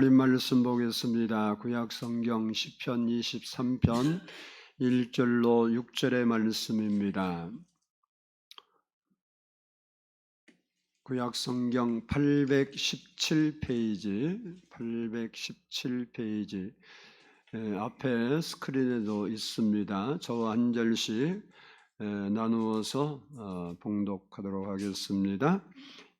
하나님 말씀 보겠습니다. 구약 성경 시편 23편 1절로 6절의 말씀입니다. 구약 성경 817페이지 앞에 스크린에도 있습니다. 저와 한 절씩 나누어서 봉독하도록 하겠습니다.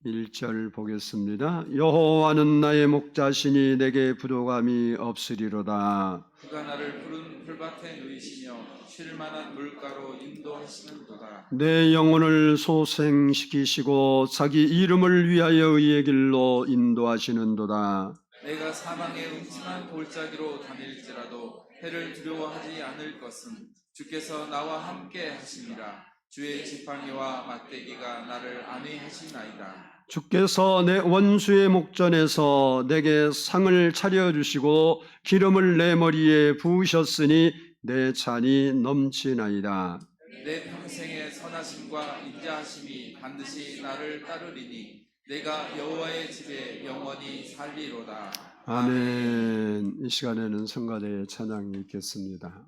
1절 보겠습니다. 여호와는 나의 목자시니 내게 부족함이 없으리로다. 그가 나를 푸른 풀밭에 누이시며 쉴 만한 물가로 인도하시는도다. 내 영혼을 소생시키시고 자기 이름을 위하여 의의 길로 인도하시는도다. 내가 사망의 음침한 골짜기로 다닐지라도 해를 두려워하지 않을 것은 주께서 나와 함께 하심이라. 주의 지팡이와 막대기가 나를 안위하시나이다. 주께서 내 원수의 목전에서 내게 상을 차려주시고 기름을 내 머리에 부으셨으니 내 잔이 넘치나이다. 내 평생의 선하심과 인자하심이 반드시 나를 따르리니 내가 여호와의 집에 영원히 살리로다. 아멘. 이 시간에는 성가대의 찬양이 있겠습니다.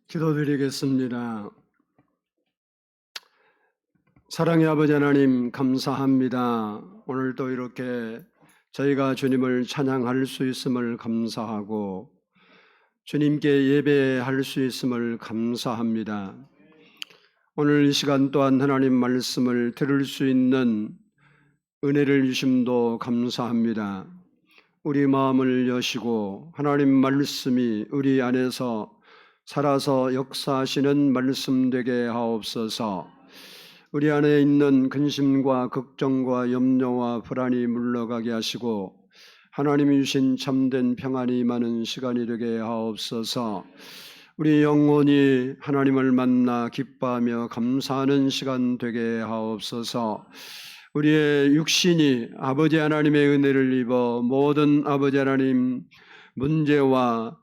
기도드리겠습니다. 사랑의 아버지 하나님 감사합니다. 오늘도 이렇게 저희가 주님을 찬양할 수 있음을 감사하고 주님께 예배할 수 있음을 감사합니다. 오늘 이 시간 또한 하나님 말씀을 들을 수 있는 은혜를 주심도 감사합니다. 우리 마음을 여시고 하나님 말씀이 우리 안에서 살아서 역사하시는 말씀 되게 하옵소서. 우리 안에 있는 근심과 걱정과 염려와 불안이 물러가게 하시고 하나님이 주신 참된 평안이 임하는 시간이 되게 하옵소서. 우리 영혼이 하나님을 만나 기뻐하며 감사하는 시간 되게 하옵소서. 우리의 육신이 아버지 하나님의 은혜를 입어 모든 아버지 하나님 문제와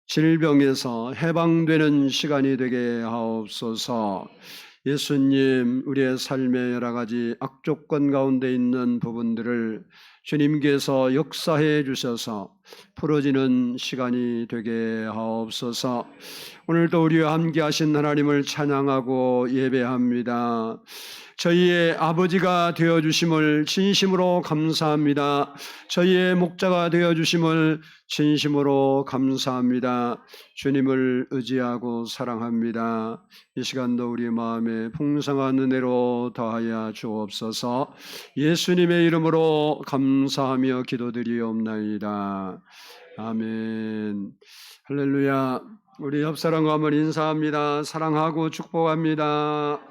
질병에서 해방되는 시간이 되게 하옵소서. 예수님, 우리의 삶의 여러 가지 악조건 가운데 있는 부분들을 주님께서 역사해 주셔서 풀어지는 시간이 되게 하옵소서. 오늘도 우리와 함께 하신 하나님을 찬양하고 예배합니다. 저희의 아버지가 되어주심을 진심으로 감사합니다. 저희의 목자가 되어주심을 진심으로 감사합니다. 주님을 의지하고 사랑합니다. 이 시간도 우리 마음에 풍성한 은혜로 더하여 주옵소서. 예수님의 이름으로 감사하며 기도드리옵나이다. 아멘. 할렐루야. 우리 옆사람과 한번 인사합니다. 사랑하고 축복합니다.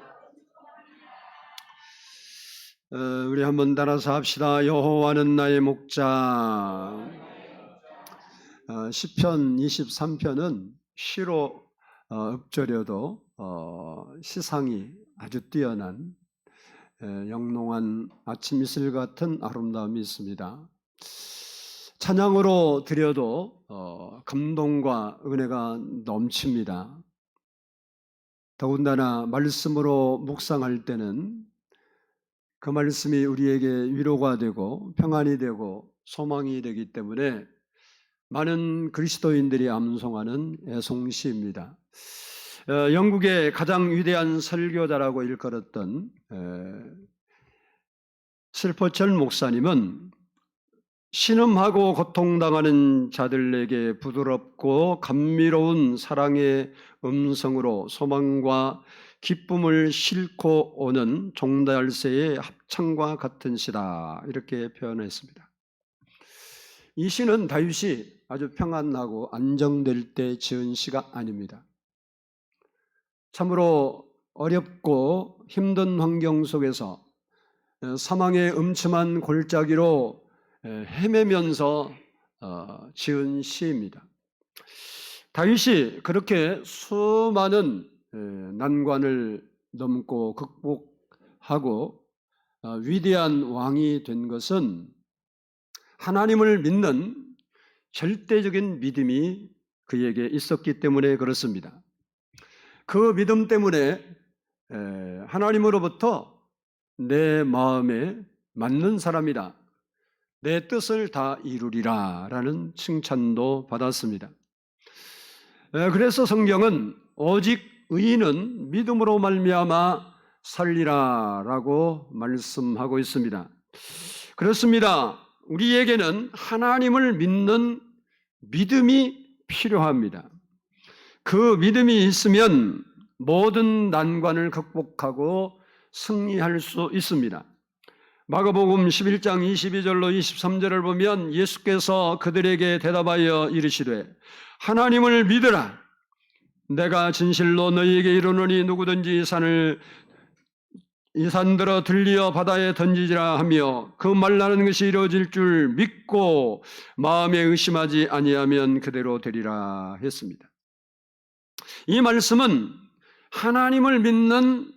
우리 한번 따라서 합시다. 여호와는 나의 목자. 시편 23편은 시로 읊조려도 시상이 아주 뛰어난 영롱한 아침 이슬 같은 아름다움이 있습니다. 찬양으로 드려도 감동과 은혜가 넘칩니다. 더군다나 말씀으로 묵상할 때는 그 말씀이 우리에게 위로가 되고 평안이 되고 소망이 되기 때문에 많은 그리스도인들이 암송하는 애송시입니다. 영국의 가장 위대한 설교자라고 일컬었던 슬퍼철 목사님은 신음하고 고통당하는 자들에게 부드럽고 감미로운 사랑의 음성으로 소망과 기쁨을 싣고 오는 종달새의 합창과 같은 시다, 이렇게 표현했습니다. 이 시는 다윗이 아주 평안하고 안정될 때 지은 시가 아닙니다. 참으로 어렵고 힘든 환경 속에서 사망의 음침한 골짜기로 헤매면서 지은 시입니다. 다윗이 그렇게 수많은 난관을 넘고 극복하고 위대한 왕이 된 것은 하나님을 믿는 절대적인 믿음이 그에게 있었기 때문에 그렇습니다. 그 믿음 때문에 하나님으로부터 내 마음에 맞는 사람이다, 내 뜻을 다 이루리라 라는 칭찬도 받았습니다. 그래서 성경은 오직 의인은 믿음으로 말미암아 살리라 라고 말씀하고 있습니다. 그렇습니다. 우리에게는 하나님을 믿는 믿음이 필요합니다. 그 믿음이 있으면 모든 난관을 극복하고 승리할 수 있습니다. 마가복음 11장 22절로 23절을 보면 예수께서 그들에게 대답하여 이르시되 하나님을 믿으라. 내가 진실로 너희에게 이르노니 누구든지 이 산들어 들리어 바다에 던지지라 하며 그 말하는 것이 이루어질 줄 믿고 마음에 의심하지 아니하면 그대로 되리라 했습니다. 이 말씀은 하나님을 믿는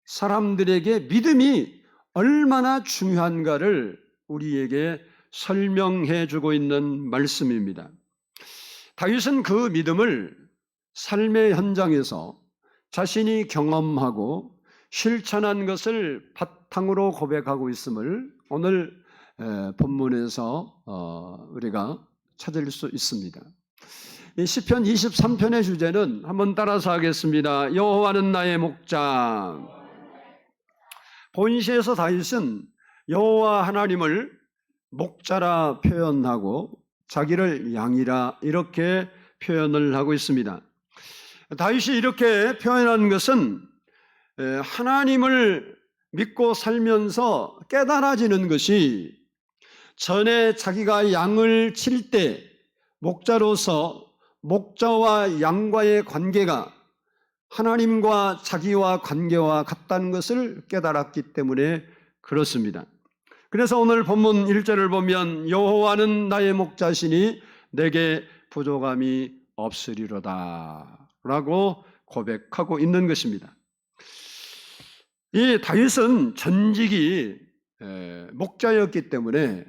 사람들에게 믿음이 얼마나 중요한가를 우리에게 설명해 주고 있는 말씀입니다. 다윗은 그 믿음을 삶의 현장에서 자신이 경험하고 실천한 것을 바탕으로 고백하고 있음을 오늘 본문에서 우리가 찾을 수 있습니다. 이 시편 23편의 주제는 한번 따라서 하겠습니다. 여호와는 나의 목자. 본시에서 다윗은 여호와 하나님을 목자라 표현하고 자기를 양이라 이렇게 표현을 하고 있습니다. 다윗이 이렇게 표현한 것은 하나님을 믿고 살면서 깨달아지는 것이 전에 자기가 양을 칠 때 목자로서 목자와 양과의 관계가 하나님과 자기와 관계와 같다는 것을 깨달았기 때문에 그렇습니다. 그래서 오늘 본문 1절을 보면 여호와는 나의 목자시니 내게 부족함이 없으리로다 라고 고백하고 있는 것입니다. 이 다윗은 전직이 목자였기 때문에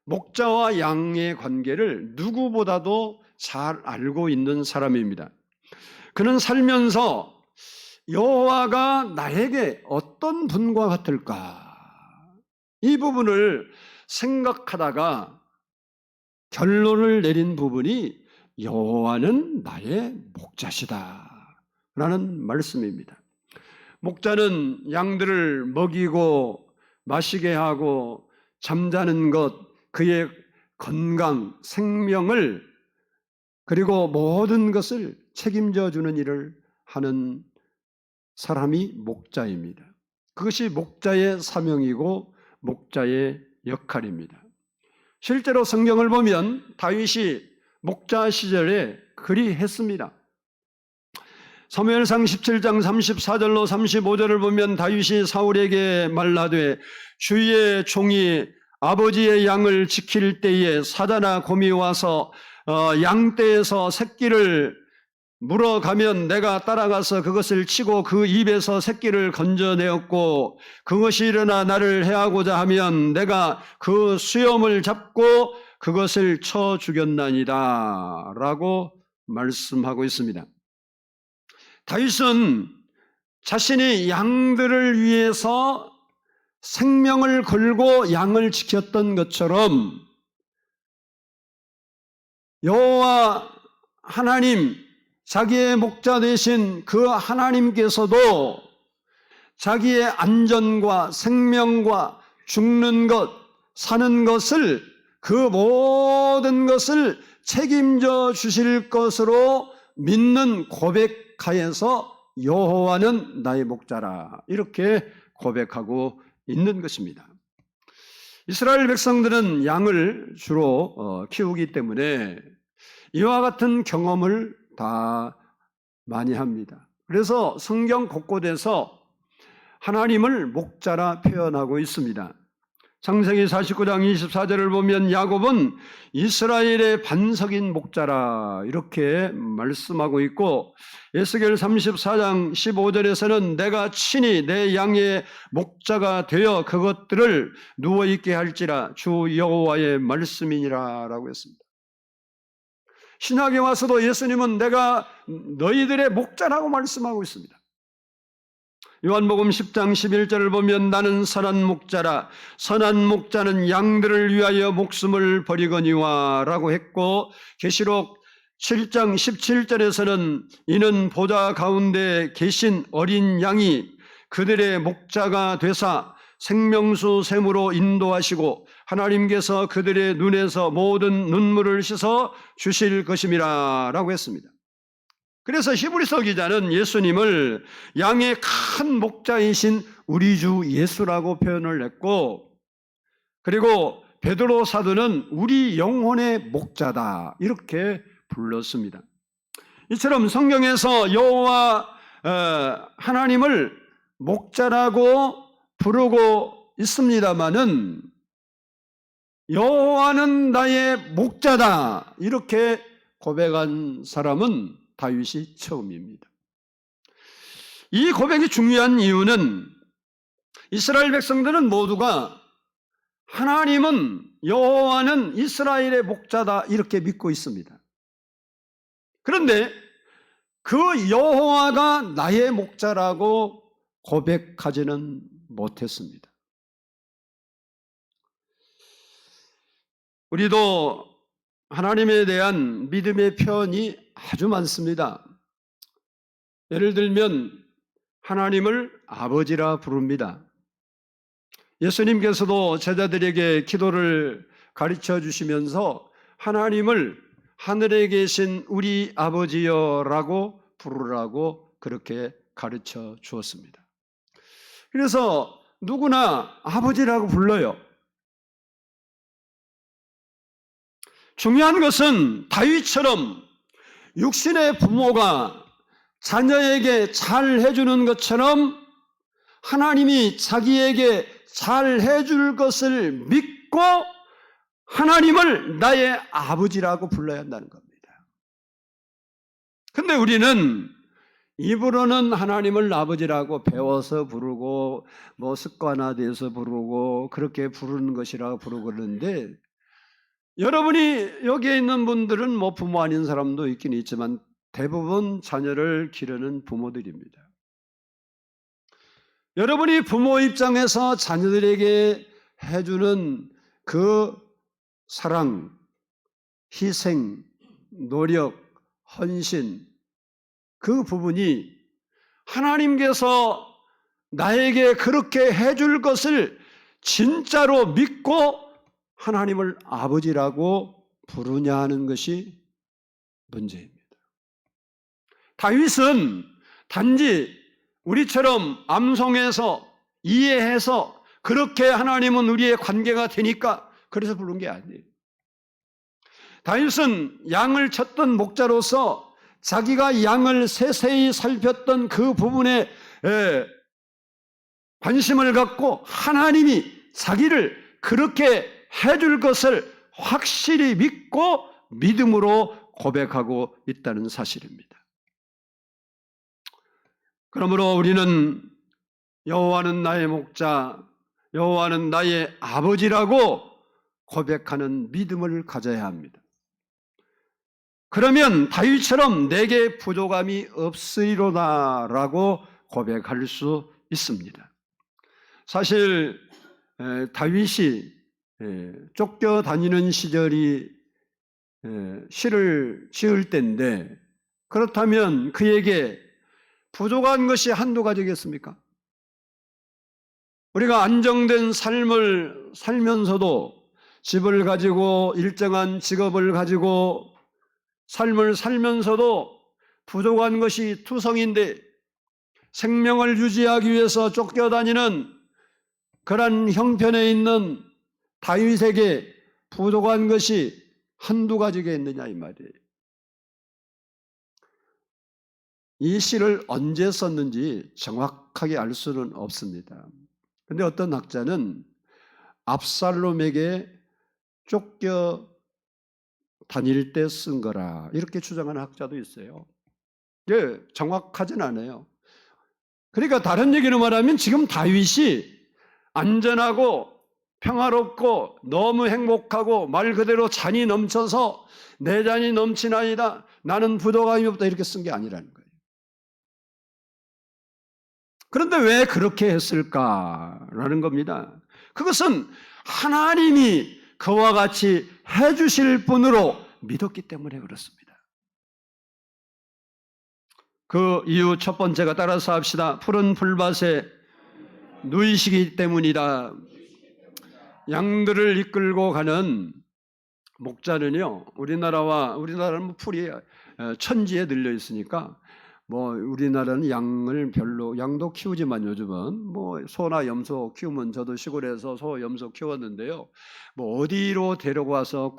목자와 양의 관계를 누구보다도 잘 알고 있는 사람입니다. 그는 살면서 여호와가 나에게 어떤 분과 같을까? 이 부분을 생각하다가 결론을 내린 부분이 여호와는 나의 목자시다 라는 말씀입니다. 목자는 양들을 먹이고 마시게 하고 잠자는 것, 그의 건강, 생명을 그리고 모든 것을 책임져 주는 일을 하는 사람이 목자입니다. 그것이 목자의 사명이고 목자의 역할입니다. 실제로 성경을 보면 다윗이 목자 시절에 그리했습니다. 사무엘상 17장 34절로 35절을 보면 다윗이 사울에게 말하되 주의 종이 아버지의 양을 지킬 때에 사자나 곰이 와서 양떼에서 새끼를 물어가면 내가 따라가서 그것을 치고 그 입에서 새끼를 건져내었고 그것이 일어나 나를 해하고자 하면 내가 그 수염을 잡고 그것을 쳐 죽였나이다 라고 말씀하고 있습니다. 다윗은 자신이 양들을 위해서 생명을 걸고 양을 지켰던 것처럼 여호와 하나님, 자기의 목자 되신 그 하나님께서도 자기의 안전과 생명과 죽는 것, 사는 것을 그 모든 것을 책임져 주실 것으로 믿는 고백하여서 여호와는 나의 목자라 이렇게 고백하고 있는 것입니다. 이스라엘 백성들은 양을 주로 키우기 때문에 이와 같은 경험을 다 많이 합니다. 그래서 성경 곳곳에서 하나님을 목자라 표현하고 있습니다. 창세기 49장 24절을 보면 야곱은 이스라엘의 반석인 목자라 이렇게 말씀하고 있고 에스겔 34장 15절에서는 내가 친히 내 양의 목자가 되어 그것들을 누워있게 할지라 주 여호와의 말씀이니라 라고 했습니다. 신약에 와서도 예수님은 내가 너희들의 목자라고 말씀하고 있습니다. 요한복음 10장 11절을 보면 나는 선한 목자라 선한 목자는 양들을 위하여 목숨을 버리거니와 라고 했고 계시록 7장 17절에서는 이는 보좌 가운데 계신 어린 양이 그들의 목자가 되사 생명수 샘으로 인도하시고 하나님께서 그들의 눈에서 모든 눈물을 씻어 주실 것임이라 라고 했습니다. 그래서 히브리서 기자는 예수님을 양의 큰 목자이신 우리 주 예수라고 표현을 했고 그리고 베드로 사도는 우리 영혼의 목자다 이렇게 불렀습니다. 이처럼 성경에서 여호와 하나님을 목자라고 부르고 있습니다마는 여호와는 나의 목자다 이렇게 고백한 사람은 다윗이 처음입니다. 이 고백이 중요한 이유는 이스라엘 백성들은 모두가 하나님은 여호와는 이스라엘의 목자다 이렇게 믿고 있습니다. 그런데 그 여호와가 나의 목자라고 고백하지는 못했습니다. 우리도 하나님에 대한 믿음의 표현이 아주 많습니다. 예를 들면 하나님을 아버지라 부릅니다. 예수님께서도 제자들에게 기도를 가르쳐 주시면서 하나님을 하늘에 계신 우리 아버지여라고 부르라고 그렇게 가르쳐 주었습니다. 그래서 누구나 아버지라고 불러요. 중요한 것은 다윗처럼 육신의 부모가 자녀에게 잘 해주는 것처럼 하나님이 자기에게 잘 해줄 것을 믿고 하나님을 나의 아버지라고 불러야 한다는 겁니다. 근데 우리는 입으로는 하나님을 아버지라고 배워서 부르고 뭐 습관화돼서 부르고 그렇게 부르는 것이라고 부르고 그러는데, 여러분이 여기에 있는 분들은 뭐 부모 아닌 사람도 있긴 있지만 대부분 자녀를 기르는 부모들입니다. 여러분이 부모 입장에서 자녀들에게 해주는 그 사랑, 희생, 노력, 헌신, 그 부분이 하나님께서 나에게 그렇게 해줄 것을 진짜로 믿고 하나님을 아버지라고 부르냐 하는 것이 문제입니다. 다윗은 단지 우리처럼 암송해서 이해해서 그렇게 하나님은 우리의 관계가 되니까 그래서 부른 게 아니에요. 다윗은 양을 쳤던 목자로서 자기가 양을 세세히 살폈던 그 부분에 관심을 갖고 하나님이 자기를 그렇게 해줄 것을 확실히 믿고 믿음으로 고백하고 있다는 사실입니다. 그러므로 우리는 여호와는 나의 목자, 여호와는 나의 아버지라고 고백하는 믿음을 가져야 합니다. 그러면 다윗처럼 내게 부족함이 없으리로다라고 고백할 수 있습니다. 사실 다윗이 쫓겨다니는 시절이 시를 지을 때인데, 그렇다면 그에게 부족한 것이 한두 가지겠습니까? 우리가 안정된 삶을 살면서도 집을 가지고 일정한 직업을 가지고 삶을 살면서도 부족한 것이 투성인데, 생명을 유지하기 위해서 쫓겨다니는 그런 형편에 있는 다윗에게 부족한 것이 한두 가지가 있느냐 이 말이에요. 이 시를 언제 썼는지 정확하게 알 수는 없습니다. 그런데 어떤 학자는 압살롬에게 쫓겨 다닐 때 쓴 거라 이렇게 주장하는 학자도 있어요. 예, 정확하진 않아요. 그러니까 다른 얘기로 말하면 지금 다윗이 안전하고 평화롭고 너무 행복하고 말 그대로 잔이 넘쳐서 내 잔이 넘치나이다, 나는 부족함이 없다, 이렇게 쓴 게 아니라는 거예요. 그런데 왜 그렇게 했을까라는 겁니다. 그것은 하나님이 그와 같이 해주실 분으로 믿었기 때문에 그렇습니다. 그 이유 첫 번째가, 따라서 합시다. 푸른 풀밭에 누이시기 때문이다. 양들을 이끌고 가는 목자는요, 우리나라는 풀이 천지에 늘려 있으니까 뭐 우리나라는 양도 키우지만 요즘은 뭐 소나 염소 키우면, 저도 시골에서 소 염소 키웠는데요, 뭐 어디로 데려가서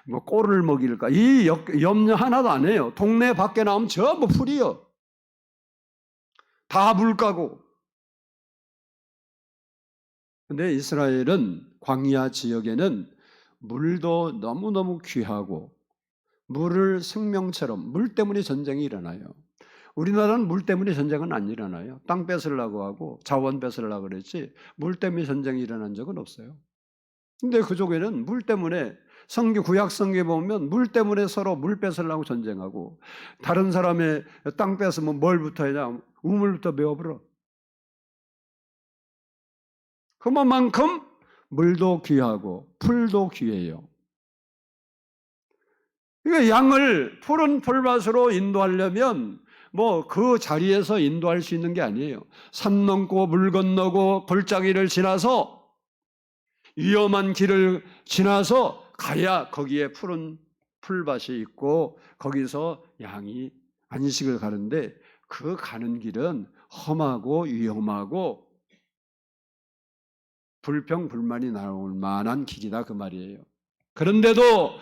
뭐 꼴을 먹일까 이 염려 하나도 안 해요. 동네 밖에 나오면 전부 풀이요. 다 물가고. 근데 이스라엘은 광야 지역에는 물도 너무너무 귀하고 물을 생명처럼, 물 때문에 전쟁이 일어나요. 우리나라는 물 때문에 전쟁은 안 일어나요. 땅 뺏으려고 하고 자원 뺏으려고 그랬지 물 때문에 전쟁이 일어난 적은 없어요. 근데 그쪽에는 물 때문에, 구약 성경에 보면 물 때문에 서로 물 뺏으려고 전쟁하고, 다른 사람의 땅 뺏으면 뭘부터 하냐, 우물부터 메어버려. 그만큼 물도 귀하고 풀도 귀해요. 그러니까 양을 푸른 풀밭으로 인도하려면 뭐 그 자리에서 인도할 수 있는 게 아니에요. 산 넘고 물 건너고 골짜기를 지나서 위험한 길을 지나서 가야 거기에 푸른 풀밭이 있고 거기서 양이 안식을 가는데 그 가는 길은 험하고 위험하고 불평불만이 나올 만한 길이다 그 말이에요. 그런데도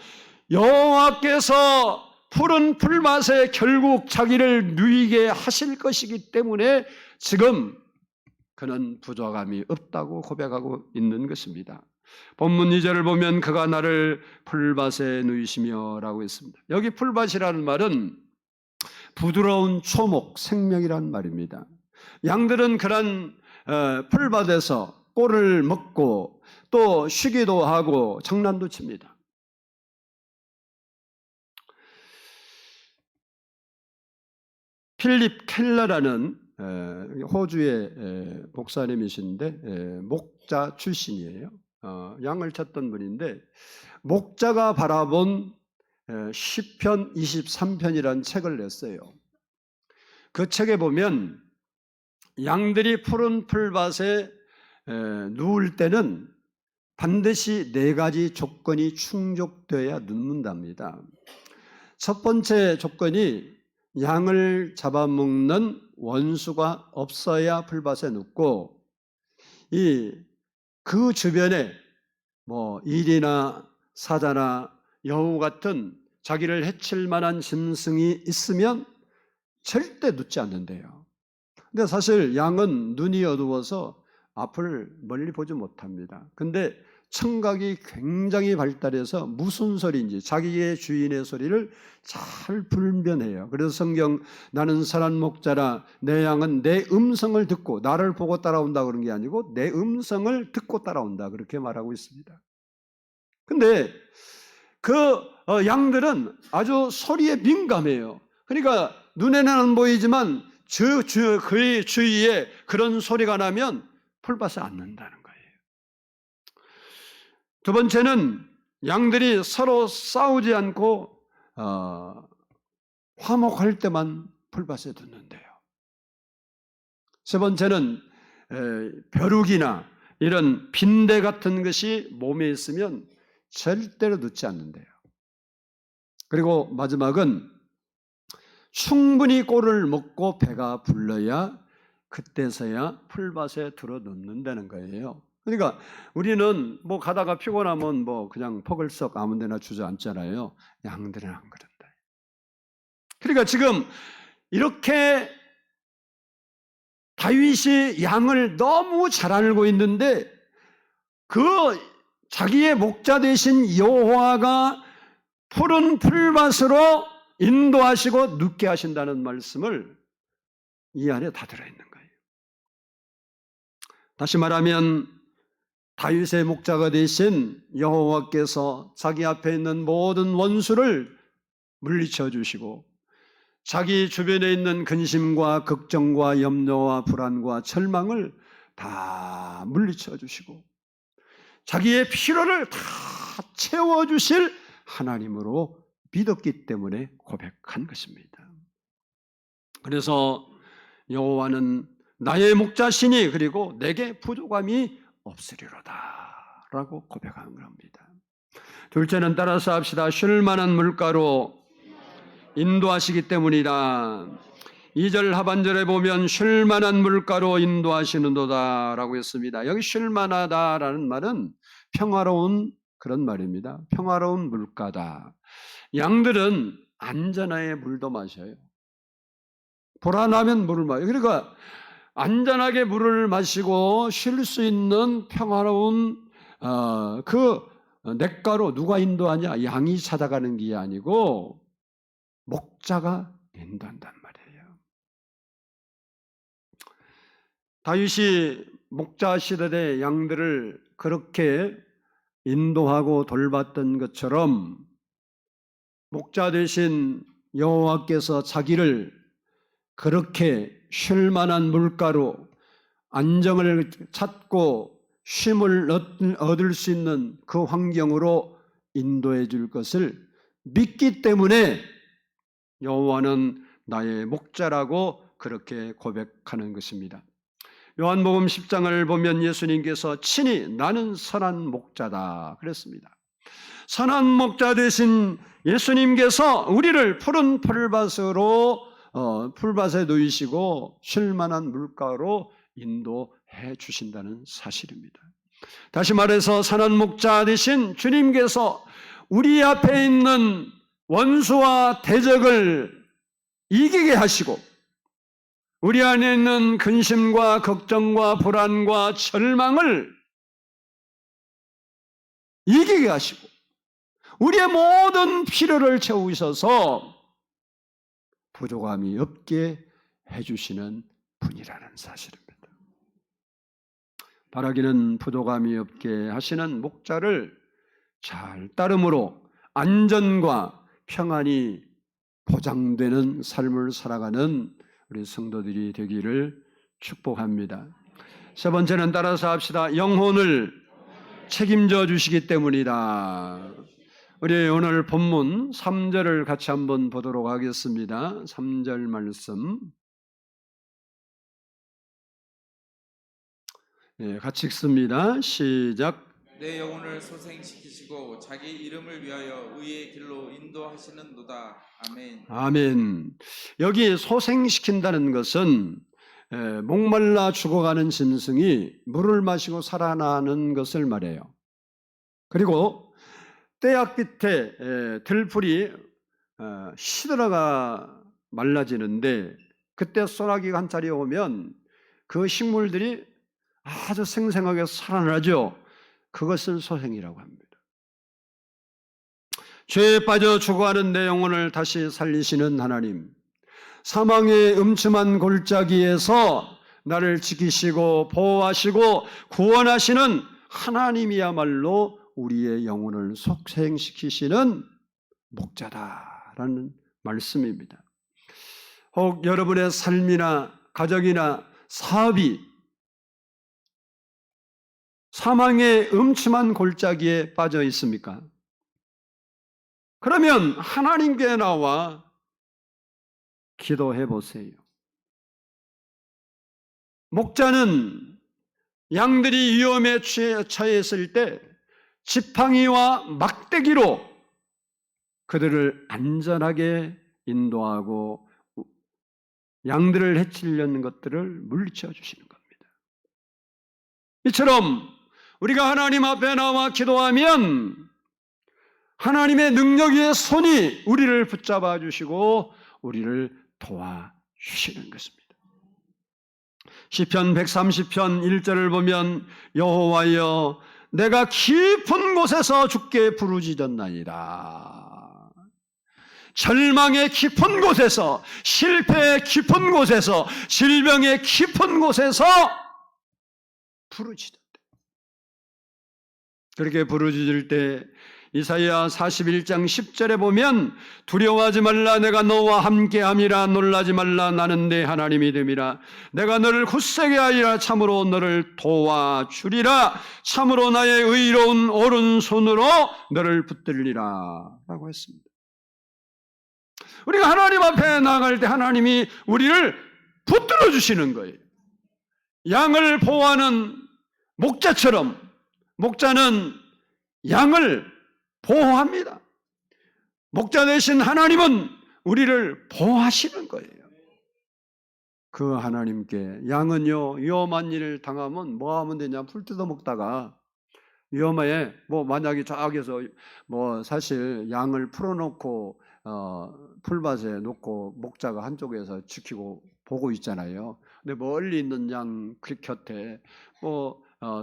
여호와께서 푸른 풀밭에 결국 자기를 누이게 하실 것이기 때문에 지금 그는 부족함이 없다고 고백하고 있는 것입니다. 본문 2절을 보면 그가 나를 풀밭에 누이시며 라고 했습니다. 여기 풀밭이라는 말은 부드러운 초목, 생명이라는 말입니다. 양들은 그런 풀밭에서 꼴을 먹고 또 쉬기도 하고 장난도 칩니다. 필립 켈러라는 호주의 목사님이신데 목자 출신이에요. 양을 쳤던 분인데 목자가 바라본 시편 23편이라는 책을 냈어요. 그 책에 보면 양들이 푸른 풀밭에 누울 때는 반드시 4가지 조건이 충족되어야 눕는답니다. 첫 번째 조건이 양을 잡아먹는 원수가 없어야 풀밭에 눕고 그 주변에 뭐 일이나 사자나 여우 같은 자기를 해칠 만한 짐승이 있으면 절대 눕지 않는데요. 근데 사실 양은 눈이 어두워서 앞을 멀리 보지 못합니다. 근데 청각이 굉장히 발달해서 무슨 소리인지 자기의 주인의 소리를 잘 분별해요. 그래서 성경 나는 선한 목자라 내 양은 내 음성을 듣고 나를 보고 따라온다 그런 게 아니고 내 음성을 듣고 따라온다 그렇게 말하고 있습니다. 근데 그 양들은 아주 소리에 민감해요. 그러니까 눈에는 안 보이지만 그의 주위에 그런 소리가 나면 풀밭에 앉는다는 거예요. 두 번째는 양들이 서로 싸우지 않고 화목할 때만 풀밭에 듣는데요. 세 번째는 벼룩이나 이런 빈대 같은 것이 몸에 있으면 절대로 눕지 않는데요. 그리고 마지막은 충분히 꼴을 먹고 배가 불러야 그때서야 풀밭에 들어 눕는다는 거예요. 그러니까 우리는 뭐 가다가 피곤하면 뭐 그냥 퍼글썩 아무 데나 주저앉잖아요. 양들은 안 그런다. 그러니까 지금 이렇게 다윗이 양을 너무 잘 알고 있는데 그 자기의 목자 되신 여호와가 푸른 풀밭으로 인도하시고 눕게 하신다는 말씀을 이 안에 다 들어있는 거예요. 다시 말하면 다윗의 목자가 되신 여호와께서 자기 앞에 있는 모든 원수를 물리쳐 주시고 자기 주변에 있는 근심과 걱정과 염려와 불안과 절망을 다 물리쳐 주시고 자기의 필요를 다 채워주실 하나님으로 믿었기 때문에 고백한 것입니다. 그래서 여호와는 나의 목자시니 그리고 내게 부족함이 없으리로다 라고 고백한 겁니다. 둘째는 따라서 합시다. 쉴만한 물가로 인도하시기 때문이다. 2절 하반절에 보면 쉴만한 물가로 인도하시는도다 라고 했습니다. 여기 쉴만하다라는 말은 평화로운 그런 말입니다. 평화로운 물가다. 양들은 안전하게 물도 마셔요. 불안하면 물을 마셔요. 그러니까 안전하게 물을 마시고 쉴 수 있는 평화로운 그 냇가로 누가 인도하냐? 양이 찾아가는 게 아니고 목자가 인도한단 말이에요. 다윗이 목자 시대의 양들을 그렇게 인도하고 돌봤던 것처럼 목자 되신 여호와께서 자기를 그렇게 쉴 만한 물가로 안정을 찾고 쉼을 얻을 수 있는 그 환경으로 인도해 줄 것을 믿기 때문에 여호와는 나의 목자라고 그렇게 고백하는 것입니다. 요한복음 10장을 보면 예수님께서 친히 나는 선한 목자다 그랬습니다. 선한 목자 되신 예수님께서 우리를 푸른 풀밭에 놓이시고 쉴만한 물가로 인도해 주신다는 사실입니다. 다시 말해서 선한 목자 되신 주님께서 우리 앞에 있는 원수와 대적을 이기게 하시고 우리 안에 있는 근심과 걱정과 불안과 절망을 이기게 하시고 우리의 모든 필요를 채우셔서 부족함이 없게 해주시는 분이라는 사실입니다. 바라기는 부족함이 없게 하시는 목자를 잘 따름으로 안전과 평안이 보장되는 삶을 살아가는 우리 성도들이 되기를 축복합니다. 세 번째는 따라서 합시다. 영혼을 책임져 주시기 때문이다. 우리 오늘 본문 3절을 같이 한번 보도록 하겠습니다. 3절 말씀. 네, 같이 읽습니다. 시작. 내 영혼을 소생시키시고 자기 이름을 위하여 의의 길로 인도하시는도다. 아멘. 아멘. 여기 소생시킨다는 것은 목말라 죽어가는 짐승이 물을 마시고 살아나는 것을 말해요. 그리고 떼약빛에 들풀이 시들어가 말라지는데 그때 소나기가 한 차례 오면 그 식물들이 아주 생생하게 살아나죠. 그것을 소생이라고 합니다. 죄에 빠져 죽어가는 내 영혼을 다시 살리시는 하나님, 사망의 음침한 골짜기에서 나를 지키시고 보호하시고 구원하시는 하나님이야말로 우리의 영혼을 속생시키시는 목자다라는 말씀입니다. 혹 여러분의 삶이나 가정이나 사업이 사망의 음침한 골짜기에 빠져 있습니까? 그러면 하나님께 나와 기도해 보세요. 목자는 양들이 위험에 처해 있을 때 지팡이와 막대기로 그들을 안전하게 인도하고 양들을 해치려는 것들을 물리쳐 주시는 겁니다. 이처럼 우리가 하나님 앞에 나와 기도하면 하나님의 능력의 손이 우리를 붙잡아 주시고 우리를 도와주시는 것입니다. 시편 130편 1절을 보면 여호와여 내가 깊은 곳에서 주께 부르짖었나이다. 절망의 깊은 곳에서, 실패의 깊은 곳에서, 질병의 깊은 곳에서 부르짖었다. 그렇게 부르짖을 때 이사야 41장 10절에 보면 두려워하지 말라 내가 너와 함께함이라 놀라지 말라 나는 내 하나님이 됨이라 내가 너를 굳세게 하리라 참으로 너를 도와주리라 참으로 나의 의로운 오른손으로 너를 붙들리라 라고 했습니다. 우리가 하나님 앞에 나아갈 때 하나님이 우리를 붙들어 주시는 거예요. 양을 보호하는 목자처럼 목자는 양을 보호합니다. 목자 되신 하나님은 우리를 보호하시는 거예요. 그 하나님께 양은요 위험한 일을 당하면 뭐 하면 되냐 풀 뜯어 먹다가 위험해 만약에 저기서 사실 양을 풀어놓고 풀밭에 놓고 목자가 한쪽에서 지키고 보고 있잖아요. 근데 멀리 있는 양 곁에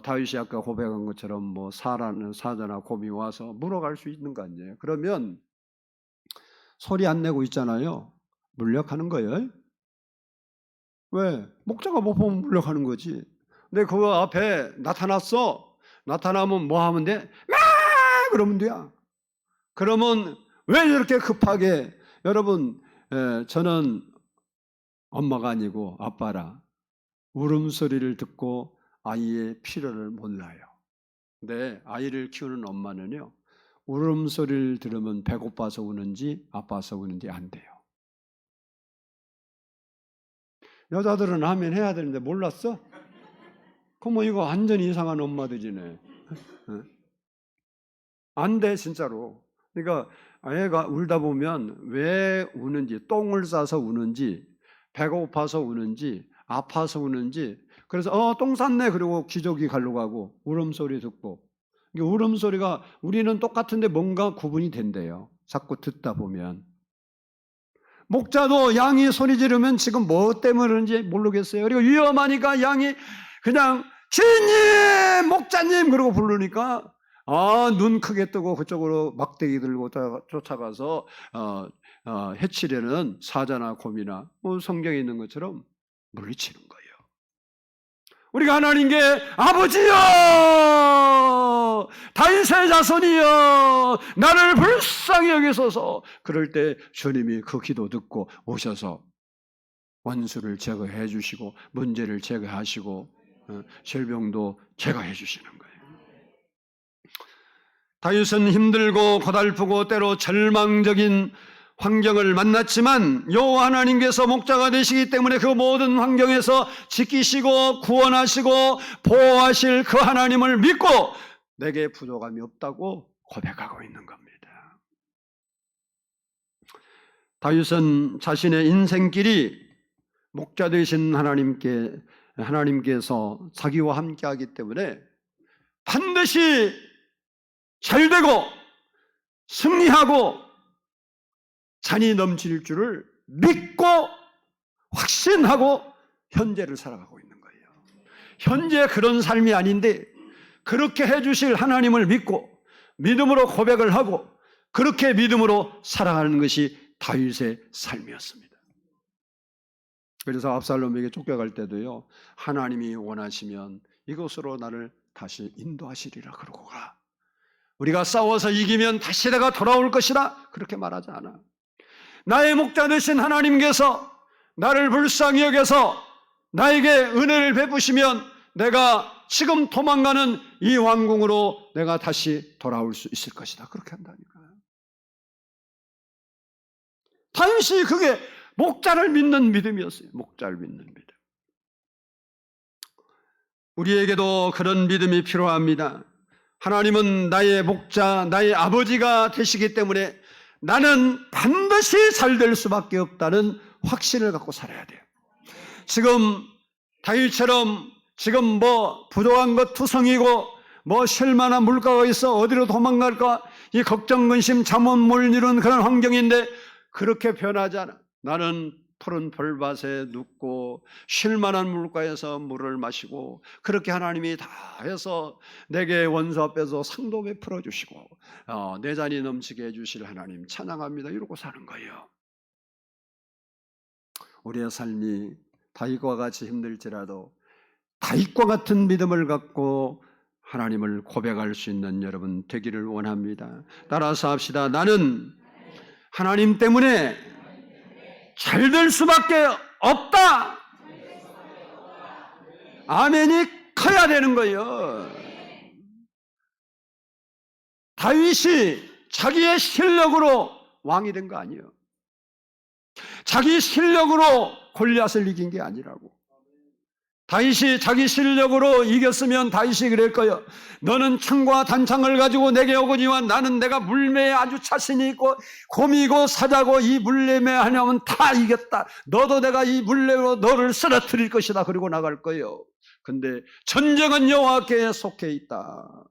다윗이 아까 고백한 것처럼 사자나 곰이 와서 물어갈 수 있는 거 아니에요. 그러면 소리 안 내고 있잖아요. 물려가는 거예요. 왜? 목자가 못 보면 물려가는 거지. 근데 그 앞에 나타나면 뭐 하면 돼? 막 그러면 돼요. 그러면 왜 이렇게 급하게 여러분 저는 엄마가 아니고 아빠라 울음소리를 듣고 아이의 필요를 몰라요. 근데 아이를 키우는 엄마는요 울음소리를 들으면 배고파서 우는지 아파서 우는지 안 돼요. 여자들은 하면 해야 되는데 몰랐어? 그럼 이거 완전히 이상한 엄마들이네. 안 돼, 진짜로. 그러니까 애가 울다 보면 왜 우는지, 똥을 싸서 우는지, 배고파서 우는지, 아파서 우는지, 그래서 똥 쌌네 그러고 기저귀 갈러 가고 울음소리 듣고, 울음소리가 우리는 똑같은데 뭔가 구분이 된대요. 자꾸 듣다 보면. 목자도 양이 소리 지르면 지금 뭐 때문에 그런지 모르겠어요. 그리고 위험하니까 양이 그냥 주인님, 목자님 그러고 부르니까 눈 크게 뜨고 그쪽으로 막대기 들고 쫓아가서 해치려는 사자나 곰이나 성경에 있는 것처럼 물리치는 거예요. 우리가 하나님께 아버지여, 다윗의 자손이여, 나를 불쌍히 여기소서. 그럴 때 주님이 그 기도 듣고 오셔서 원수를 제거해 주시고 문제를 제거하시고 질병도 제거해 주시는 거예요. 다윗은 힘들고 고달프고 때로 절망적인 환경을 만났지만 여호와 하나님께서 목자가 되시기 때문에 그 모든 환경에서 지키시고 구원하시고 보호하실 그 하나님을 믿고 내게 부족함이 없다고 고백하고 있는 겁니다. 다윗은 자신의 인생길이 목자 되신 하나님께서 자기와 함께하기 때문에 반드시 잘되고 승리하고 잔이 넘칠 줄을 믿고 확신하고 현재를 살아가고 있는 거예요. 현재 그런 삶이 아닌데 그렇게 해주실 하나님을 믿고 믿음으로 고백을 하고 그렇게 믿음으로 살아가는 것이 다윗의 삶이었습니다. 그래서 압살롬에게 쫓겨갈 때도요, 하나님이 원하시면 이곳으로 나를 다시 인도하시리라 그러고 가. 우리가 싸워서 이기면 다시 내가 돌아올 것이라 그렇게 말하지 않아. 나의 목자 되신 하나님께서 나를 불쌍히 여겨서 나에게 은혜를 베푸시면 내가 지금 도망가는 이 왕궁으로 내가 다시 돌아올 수 있을 것이다. 그렇게 한다니까요. 다윗이 그게 목자를 믿는 믿음이었어요. 목자를 믿는 믿음. 우리에게도 그런 믿음이 필요합니다. 하나님은 나의 목자, 나의 아버지가 되시기 때문에 나는 반드시 잘 될 수밖에 없다는 확신을 갖고 살아야 돼요. 지금 다윗처럼 지금 부족한 것 투성이고 쉴 만한 물가가 있어 어디로 도망갈까 이 걱정 근심 잠 못 이루는 그런 환경인데 그렇게 변하지 않아. 나는 푸른 벌밭에 눕고 쉴 만한 물가에서 물을 마시고 그렇게 하나님이 다 해서 내게 원수 앞에서 상도 베풀어 주시고 내 잔이 넘치게 해주실 하나님 찬양합니다. 이러고 사는 거예요. 우리의 삶이 다윗과 같이 힘들지라도 다윗과 같은 믿음을 갖고 하나님을 고백할 수 있는 여러분 되기를 원합니다. 따라서 합시다. 나는 하나님 때문에 잘 될 수밖에 없다. 아멘이 커야 되는 거예요. 다윗이 자기의 실력으로 왕이 된 거 아니에요. 자기 실력으로 골리앗을 이긴 게 아니라고. 다윗이 자기 실력으로 이겼으면 다윗이 그럴 거예요. 너는 창과 단창을 가지고 내게 오거니와 나는 내가 물매에 아주 자신이 있고 곰이고 사자고 이 물매에 하냐면 다 이겼다. 너도 내가 이 물매로 너를 쓰러뜨릴 것이다. 그리고 나갈 거예요. 근데 전쟁은 여호와께 속해 있다.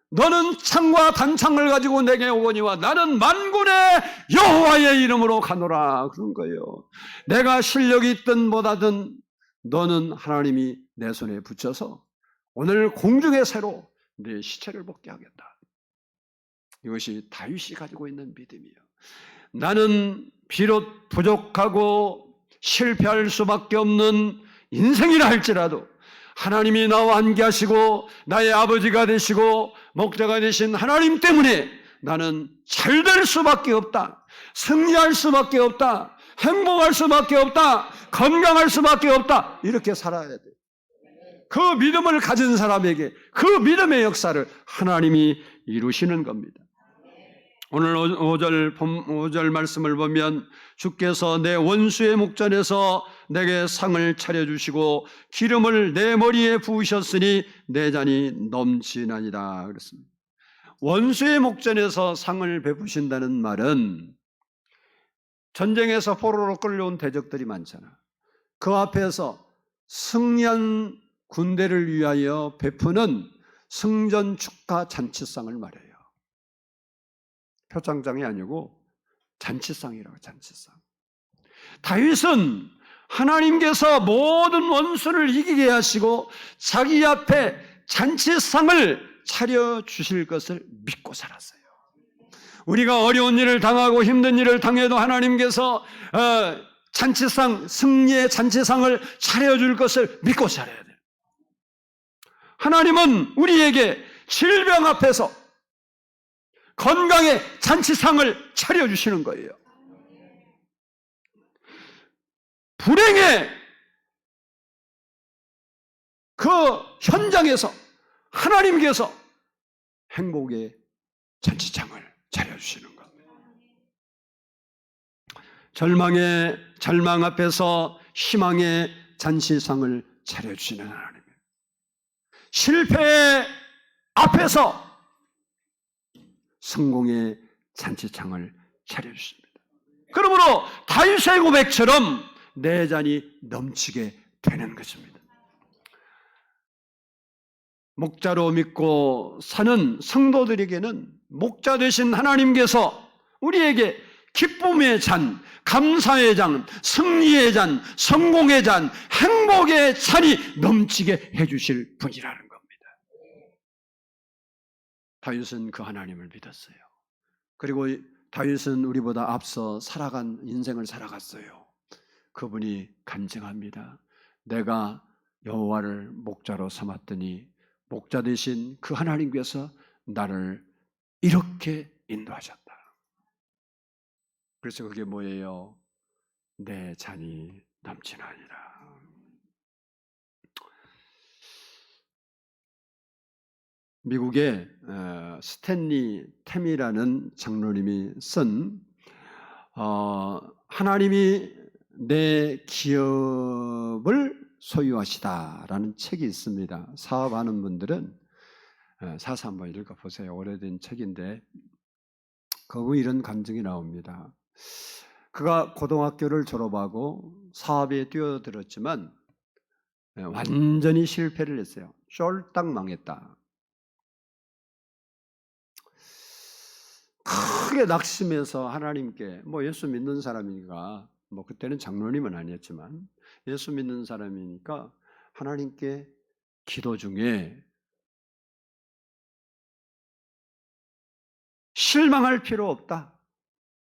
너는 창과 단창을 가지고 내게 오거니와 나는 만군의 여호와의 이름으로 가노라. 그런 거예요. 내가 실력이 있든 못하든 너는 하나님이 내 손에 붙여서 오늘 공중의 새로 내 시체를 먹게 하겠다. 이것이 다윗이 가지고 있는 믿음이에요. 나는 비록 부족하고 실패할 수밖에 없는 인생이라 할지라도 하나님이 나와 함께하시고 나의 아버지가 되시고 목자가 되신 하나님 때문에 나는 잘 될 수밖에 없다. 승리할 수밖에 없다. 행복할 수밖에 없다. 건강할 수밖에 없다. 이렇게 살아야 돼. 그 믿음을 가진 사람에게 그 믿음의 역사를 하나님이 이루시는 겁니다. 오늘 5절 말씀을 보면 주께서 내 원수의 목전에서 내게 상을 차려주시고 기름을 내 머리에 부으셨으니 내 잔이 넘치나니라 그랬습니다. 원수의 목전에서 상을 베푸신다는 말은 전쟁에서 포로로 끌려온 대적들이 많잖아. 그 앞에서 승리한 군대를 위하여 베푸는 승전 축하 잔치상을 말해요. 표창장이 아니고 잔치상이라고. 잔치상. 다윗은 하나님께서 모든 원수를 이기게 하시고 자기 앞에 잔치상을 차려주실 것을 믿고 살았어요. 우리가 어려운 일을 당하고 힘든 일을 당해도 하나님께서 잔치상, 승리의 잔치상을 차려줄 것을 믿고 살아야 돼요. 하나님은 우리에게 질병 앞에서 건강의 잔치상을 차려주시는 거예요. 불행의 그 현장에서 하나님께서 행복의 잔치상을 차려주시는 겁니다. 절망 앞에서 희망의 잔치상을 차려주시는 하나님. 실패 앞에서 성공의 잔치상을 차려주십니다. 그러므로 다윗의 고백처럼 내 잔이 넘치게 되는 것입니다. 목자로 믿고 사는 성도들에게는 목자 되신 하나님께서 우리에게 기쁨의 잔, 감사의 잔, 승리의 잔, 성공의 잔, 행복의 잔이 넘치게 해주실 분이라는 겁니다. 다윗은 그 하나님을 믿었어요. 그리고 다윗은 우리보다 앞서 살아간 인생을 살아갔어요. 그분이 간증합니다. 내가 여호와를 목자로 삼았더니 목자 되신 그 하나님께서 나를 이렇게 인도하셨다. 그래서 그게 뭐예요? 내 잔이 넘치나니라. 미국의 스탠리 템이라는 장로님이 쓴 하나님이 내 기업을 소유하시다라는 책이 있습니다. 사업하는 분들은 사서 한번 읽어보세요. 오래된 책인데 거기 이런 간증이 나옵니다. 그가 고등학교를 졸업하고 사업에 뛰어들었지만 완전히 실패를 했어요. 쫄딱 망했다. 크게 낙심해서 하나님께 예수 믿는 사람이니까 그때는 장로님은 아니었지만 예수 믿는 사람이니까 하나님께 기도 중에 실망할 필요 없다.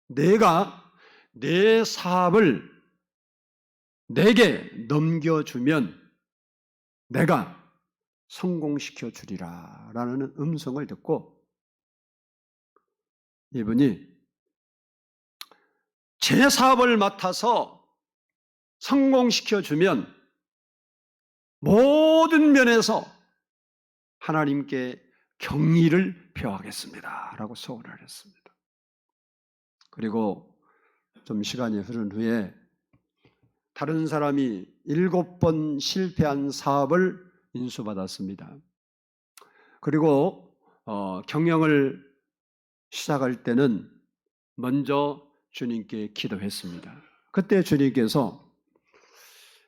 내가 내 사업을 내게 넘겨주면 내가 성공시켜 주리라 라는 음성을 듣고 이분이 제 사업을 맡아서 성공시켜 주면 모든 면에서 하나님께 경의를 표하겠습니다 라고 소원을 했습니다. 그리고 좀 시간이 흐른 후에 다른 사람이 7번 실패한 사업을 인수받았습니다. 그리고 경영을 시작할 때는 먼저 주님께 기도했습니다. 그때 주님께서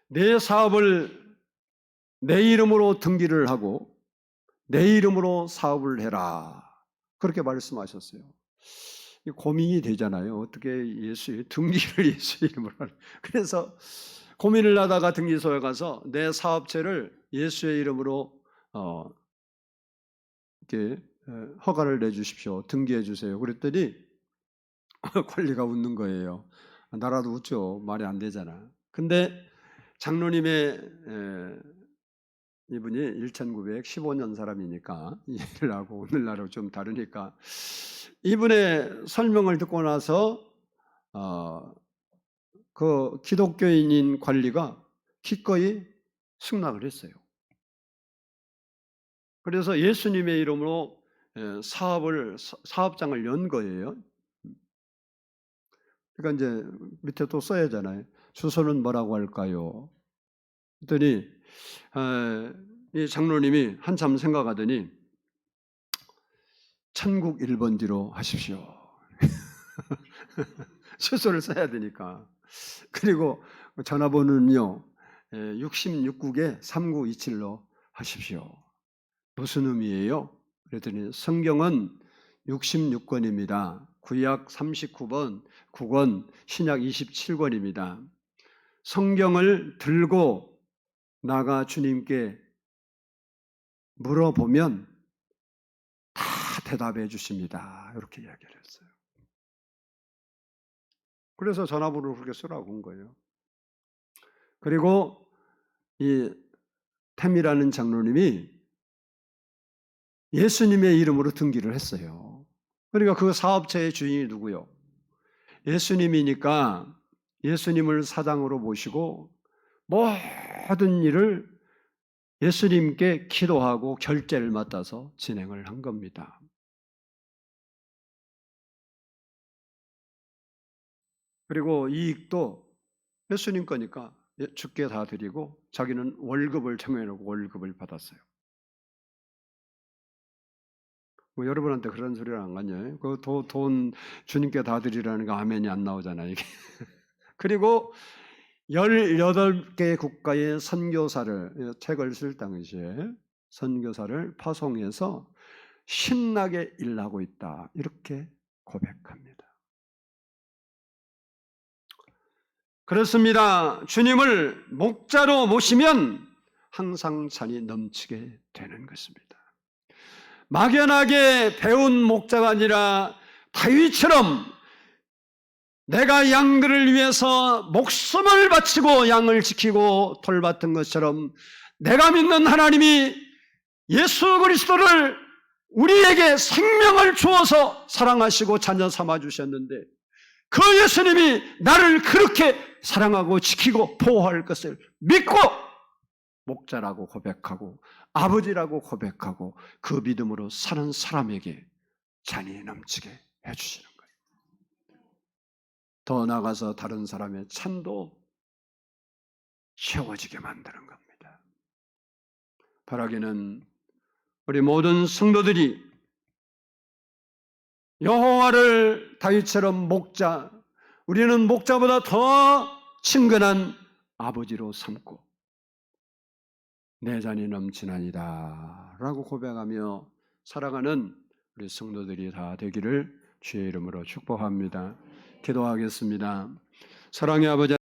내 사업을 내 이름으로 등기를 하고 내 이름으로 사업을 해라. 그렇게 말씀하셨어요. 고민이 되잖아요. 어떻게 등기를 예수 이름으로 하라. 그래서 고민을 하다가 등기소에 가서 내 사업체를 예수의 이름으로 이렇게 허가를 내주십시오. 등기해 주세요. 그랬더니 관리가 웃는 거예요. 나라도 웃죠. 말이 안 되잖아. 근데 장로님의 이분이 1915년 사람이니까 이해를 하고 오늘날하고 좀 다르니까 이분의 설명을 듣고 나서 그 기독교인인 관리가 기꺼이 승낙을 했어요. 그래서 예수님의 이름으로 사업장을 연 거예요. 그러니까 이제 밑에 또 써야 하잖아요. 주소는 뭐라고 할까요? 그랬더니 이 장로님이 한참 생각하더니 천국 1번지로 하십시오. 주소를 써야 되니까. 그리고 전화번호는요 66국에 3927로 하십시오. 무슨 의미예요? 그랬더니 성경은 66권입니다. 구약 39번, 9권, 신약 27권입니다. 성경을 들고 나가 주님께 물어보면 다 대답해 주십니다. 이렇게 이야기를 했어요. 그래서 전화번호를 그렇게 쓰라고 한 거예요. 그리고 이 템이라는 장로님이 예수님의 이름으로 등기를 했어요. 그러니까 그 사업체의 주인이 누구요? 예수님이니까 예수님을 사장으로 모시고 모든 일을 예수님께 기도하고 결제를 맡아서 진행을 한 겁니다. 그리고 이익도 예수님 거니까 주께 다 드리고 자기는 월급을 정해놓고 월급을 받았어요. 뭐 여러분한테 그런 소리는 안 갔냐? 그 돈 주님께 다 드리라는 거 아멘이 안 나오잖아요. 이게. 그리고 18개 국가의 선교사를 책을 쓸 당시에 선교사를 파송해서 신나게 일하고 있다. 이렇게 고백합니다. 그렇습니다. 주님을 목자로 모시면 항상 잔이 넘치게 되는 것입니다. 막연하게 배운 목자가 아니라 다윗처럼 내가 양들을 위해서 목숨을 바치고 양을 지키고 돌봤던 것처럼 내가 믿는 하나님이 예수 그리스도를 우리에게 생명을 주어서 사랑하시고 자녀 삼아 주셨는데 그 예수님이 나를 그렇게 사랑하고 지키고 보호할 것을 믿고 목자라고 고백하고 아버지라고 고백하고 그 믿음으로 사는 사람에게 잔이 넘치게 해주시는 거예요. 더 나아가서 다른 사람의 찬도 채워지게 만드는 겁니다. 바라기는 우리 모든 성도들이 여호와를 다윗처럼 목자, 우리는 목자보다 더 친근한 아버지로 삼고 내 잔이 넘치나이다 라고 고백하며 살아가는 우리 성도들이 다 되기를 주의 이름으로 축복합니다. 기도하겠습니다. 사랑의 아버지